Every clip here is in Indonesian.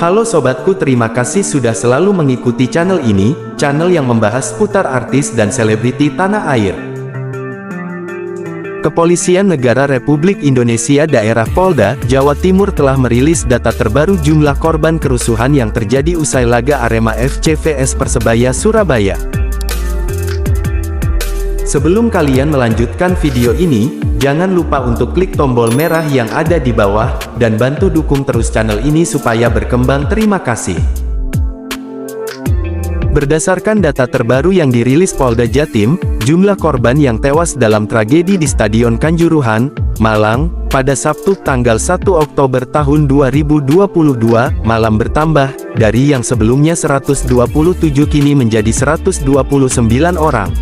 Halo sobatku, terima kasih sudah selalu mengikuti channel ini, channel yang membahas putar artis dan selebriti tanah air. Kepolisian Negara Republik Indonesia Daerah Polda, Jawa Timur telah merilis data terbaru jumlah korban kerusuhan yang terjadi usai laga Arema FC vs Persebaya Surabaya. Sebelum kalian melanjutkan video ini, jangan lupa untuk klik tombol merah yang ada di bawah, dan bantu dukung terus channel ini supaya berkembang. Terima kasih. Berdasarkan data terbaru yang dirilis Polda Jatim, jumlah korban yang tewas dalam tragedi di Stadion Kanjuruhan, Malang, pada Sabtu tanggal 1 Oktober tahun 2022, malam bertambah, dari yang sebelumnya 127 kini menjadi 129 orang.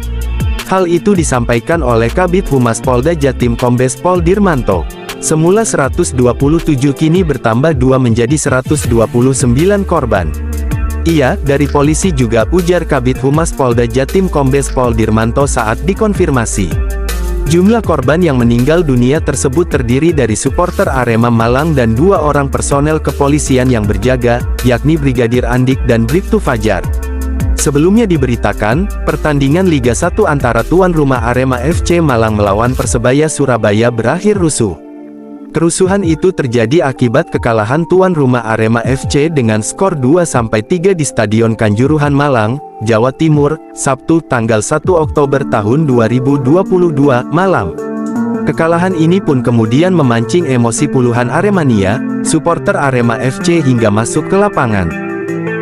Hal itu disampaikan oleh Kabid Humas Polda Jatim Kombes Pol Dirmanto. Semula 127 kini bertambah 2 menjadi 129 korban. Iya, dari polisi juga, ujar Kabid Humas Polda Jatim Kombes Pol Dirmanto saat dikonfirmasi. Jumlah korban yang meninggal dunia tersebut terdiri dari supporter Arema Malang dan 2 orang personel kepolisian yang berjaga, yakni Brigadir Andik dan Bribtu Fajar. Sebelumnya diberitakan, pertandingan Liga 1 antara tuan rumah Arema FC Malang melawan Persebaya Surabaya berakhir rusuh. Kerusuhan itu terjadi akibat kekalahan tuan rumah Arema FC dengan skor 2-3 di Stadion Kanjuruhan Malang, Jawa Timur, Sabtu tanggal 1 Oktober tahun 2022, malam. Kekalahan ini pun kemudian memancing emosi puluhan Aremania, supporter Arema FC hingga masuk ke lapangan.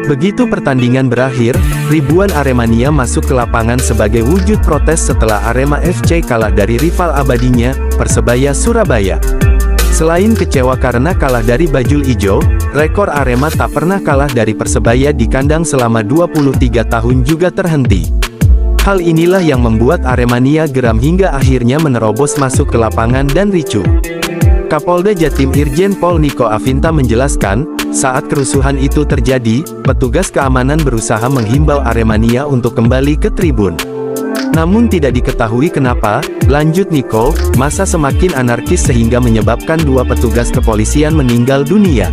Begitu pertandingan berakhir, ribuan Aremania masuk ke lapangan sebagai wujud protes setelah Arema FC kalah dari rival abadinya, Persebaya Surabaya. Selain kecewa karena kalah dari Bajul Ijo, rekor Arema tak pernah kalah dari Persebaya di kandang selama 23 tahun juga terhenti. Hal inilah yang membuat Aremania geram hingga akhirnya menerobos masuk ke lapangan dan ricuh. Kapolda Jatim Irjen Pol Niko Afinta menjelaskan, saat kerusuhan itu terjadi, petugas keamanan berusaha menghimbau Aremania untuk kembali ke tribun. Namun tidak diketahui kenapa, lanjut Niko, massa semakin anarkis sehingga menyebabkan 2 petugas kepolisian meninggal dunia.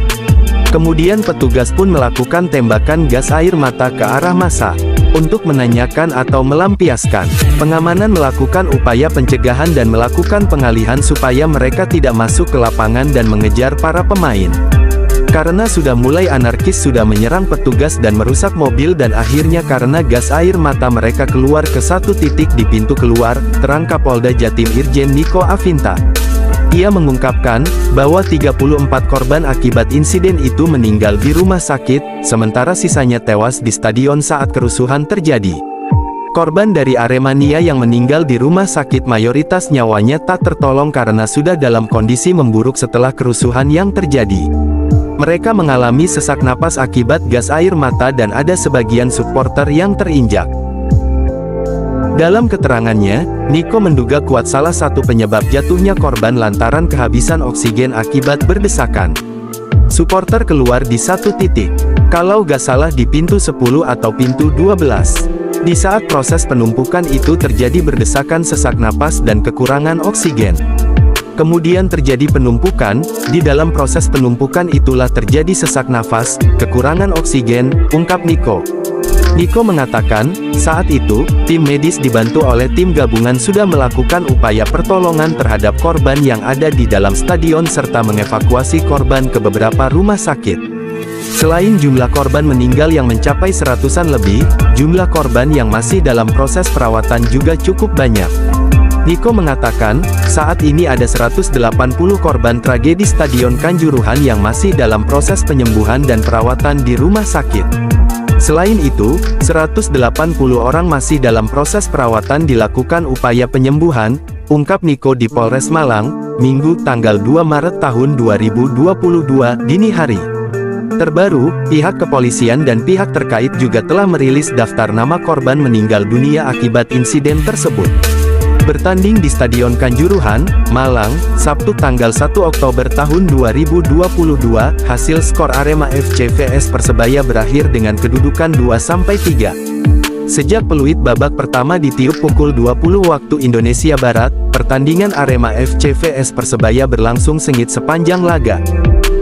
Kemudian petugas pun melakukan tembakan gas air mata ke arah massa. Untuk menanyakan atau melampiaskan, pengamanan melakukan upaya pencegahan dan melakukan pengalihan supaya mereka tidak masuk ke lapangan dan mengejar para pemain. Karena sudah mulai anarkis, sudah menyerang petugas dan merusak mobil, dan akhirnya karena gas air mata mereka keluar ke satu titik di pintu keluar, terang Kapolda Jatim Irjen Niko Afinta. Ia mengungkapkan, bahwa 34 korban akibat insiden itu meninggal di rumah sakit, sementara sisanya tewas di stadion saat kerusuhan terjadi. Korban dari Aremania yang meninggal di rumah sakit mayoritas nyawanya tak tertolong karena sudah dalam kondisi memburuk setelah kerusuhan yang terjadi. Mereka mengalami sesak napas akibat gas air mata dan ada sebagian supporter yang terinjak. Dalam keterangannya, Niko menduga kuat salah satu penyebab jatuhnya korban lantaran kehabisan oksigen akibat berdesakan. Supporter keluar di satu titik. Kalau gak salah di pintu 10 atau pintu 12. Di saat proses penumpukan itu terjadi berdesakan, sesak napas dan kekurangan oksigen. Kemudian terjadi penumpukan, di dalam proses penumpukan itulah terjadi sesak nafas, kekurangan oksigen, ungkap Niko. Niko mengatakan, saat itu, tim medis dibantu oleh tim gabungan sudah melakukan upaya pertolongan terhadap korban yang ada di dalam stadion serta mengevakuasi korban ke beberapa rumah sakit. Selain jumlah korban meninggal yang mencapai 100-an lebih, jumlah korban yang masih dalam proses perawatan juga cukup banyak. Niko mengatakan, saat ini ada 180 korban tragedi Stadion Kanjuruhan yang masih dalam proses penyembuhan dan perawatan di rumah sakit. Selain itu, 180 orang masih dalam proses perawatan dilakukan upaya penyembuhan, ungkap Niko di Polres Malang, Minggu tanggal 2 Maret tahun 2022, dini hari. Terbaru, pihak kepolisian dan pihak terkait juga telah merilis daftar nama korban meninggal dunia akibat insiden tersebut. Bertanding di Stadion Kanjuruhan, Malang, Sabtu tanggal 1 Oktober tahun 2022, hasil skor Arema FC vs Persebaya berakhir dengan kedudukan 2-3. Sejak peluit babak pertama ditiup pukul 20 waktu Indonesia Barat, pertandingan Arema FC vs Persebaya berlangsung sengit sepanjang laga.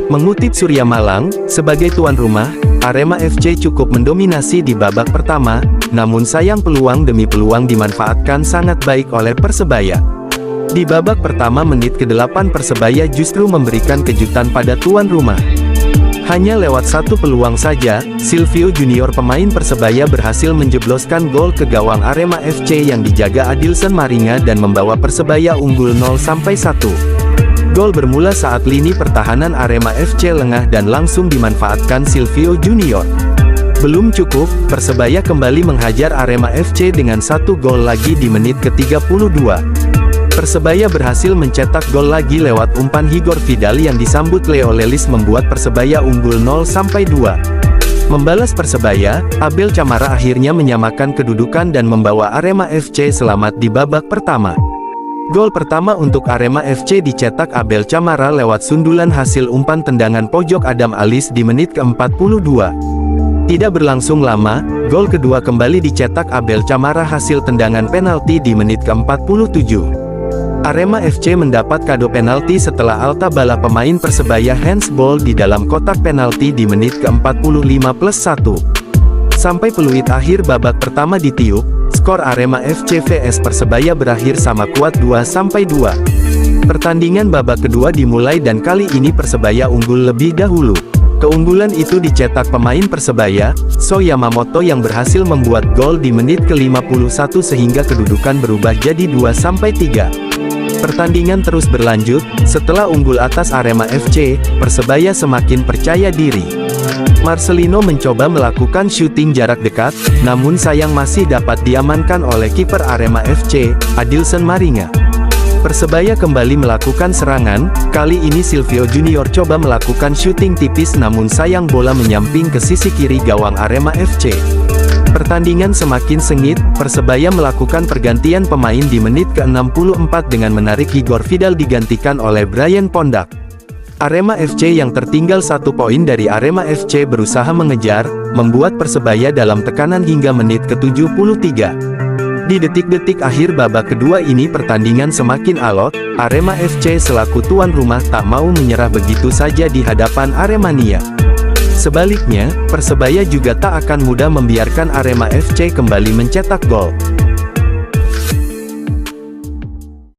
Mengutip Surya Malang, sebagai tuan rumah, Arema FC cukup mendominasi di babak pertama, namun sayang peluang demi peluang dimanfaatkan sangat baik oleh Persebaya. Di babak pertama menit ke-8 Persebaya justru memberikan kejutan pada tuan rumah. Hanya lewat satu peluang saja, Silvio Junior pemain Persebaya berhasil menjebloskan gol ke gawang Arema FC yang dijaga Adilson Maringa dan membawa Persebaya unggul 0-1. Gol bermula saat lini pertahanan Arema FC lengah dan langsung dimanfaatkan Silvio Junior. Belum cukup, Persebaya kembali menghajar Arema FC dengan satu gol lagi di menit ke-32. Persebaya berhasil mencetak gol lagi lewat umpan Igor Vidal yang disambut Leo Lelis membuat Persebaya unggul 0-2. Membalas Persebaya, Abel Camara akhirnya menyamakan kedudukan dan membawa Arema FC selamat di babak pertama. Gol pertama untuk Arema FC dicetak Abel Camara lewat sundulan hasil umpan tendangan pojok Adam Alis di menit ke-42. Tidak berlangsung lama, gol kedua kembali dicetak Abel Camara hasil tendangan penalti di menit ke-47. Arema FC mendapat kado penalti setelah Alta Bala pemain Persebaya handsball di dalam kotak penalti di menit ke-45+1. Sampai peluit akhir babak pertama ditiup, skor Arema FC vs Persebaya berakhir sama kuat 2-2. Pertandingan babak kedua dimulai dan kali ini Persebaya unggul lebih dahulu. Keunggulan itu dicetak pemain Persebaya, So Yamamoto yang berhasil membuat gol di menit ke-51 sehingga kedudukan berubah jadi 2-3. Pertandingan terus berlanjut, setelah unggul atas Arema FC, Persebaya semakin percaya diri. Marcelino mencoba melakukan syuting jarak dekat, namun sayang masih dapat diamankan oleh kiper Arema FC, Adilson Maringa. Persebaya kembali melakukan serangan, kali ini Silvio Junior coba melakukan syuting tipis namun sayang bola menyamping ke sisi kiri gawang Arema FC. Pertandingan semakin sengit, Persebaya melakukan pergantian pemain di menit ke-64 dengan menarik Igor Vidal digantikan oleh Brian Pondak. Arema FC yang tertinggal 1 poin dari Arema FC berusaha mengejar, membuat Persebaya dalam tekanan hingga menit ke-73. Di detik-detik akhir babak kedua ini pertandingan semakin alot, Arema FC selaku tuan rumah tak mau menyerah begitu saja di hadapan Aremania. Sebaliknya, Persebaya juga tak akan mudah membiarkan Arema FC kembali mencetak gol.